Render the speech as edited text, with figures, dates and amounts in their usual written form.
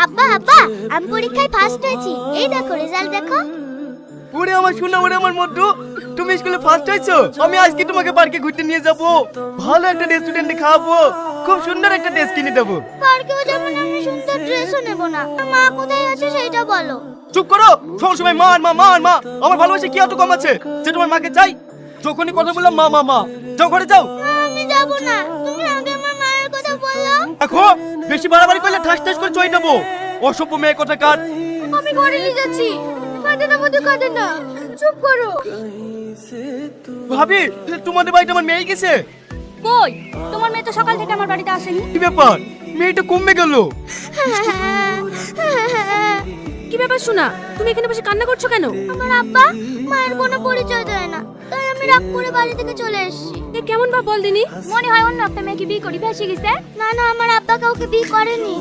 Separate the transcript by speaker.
Speaker 1: আব্বা আব্বা, আমি পরীক্ষায় ফার্স্ট হয়েছি, এই দেখো রেজাল্ট দেখো।
Speaker 2: ওরে আমার সোনা, ওরে আমার মধ্যু, তুমি স্কুলে ফার্স্ট হয়েছো। আমি আজকে তোমাকে পার্কে ঘুরতে নিয়ে যাব, ভালো একটা রেস্টুরেন্টে খাওয়াবো, খুব সুন্দর একটা ড্রেস কিনে দেবো।
Speaker 1: পার্কেও যাবো না, আমি সুন্দর ড্রেসও নেবো না। মা কোথায় আছে সেটা বলো।
Speaker 2: চুপ করো, সব সময় মা আর মা, মা আর মা। আমার ভালোবাসা কি এত কম আছে যে তোমার মাকে চাই? যখনই কথা বললাম মা মা মা। যাও ঘরে যাও।
Speaker 1: আমি যাবো না, তুমি আগে আমার মায়ের কথা বলো।
Speaker 2: দেখো, বেশি বাড়াবাড়ি করলে ঠাস ঠাস করে চই দেবো। অসভ্য মেয়ে কথা কাট।
Speaker 1: আমি ঘরে নিয়ে যাচ্ছি। কাঁদে না মধ্যে কাঁদে না, চুপ করো।
Speaker 2: ভাবি, তোমাদের বাড়িতে আমার মেয়ে গেছে।
Speaker 1: কই, তোমার মেয়ে তো সকাল থেকে আমার বাড়িতে আসেনি।
Speaker 2: কি ব্যাপার, মেয়েটা কমবে গেল?
Speaker 3: কি ব্যাপার শোনা, তুমি এখানে বসে কান্না করছো কেন?
Speaker 1: আমার আব্বা মায়ের কোনো পরিচয় দেয় না, তাই আমি রাগ করে বাড়ি থেকে চলে এসেছি।
Speaker 3: এ কেমন ভাব বল দিনি?
Speaker 1: মনে হয় অন্য একটা মেয়েকে বিয়ে করি ভেসে গেছে। না না, আমার আব্বা কাউকে বিয়ে করেনি।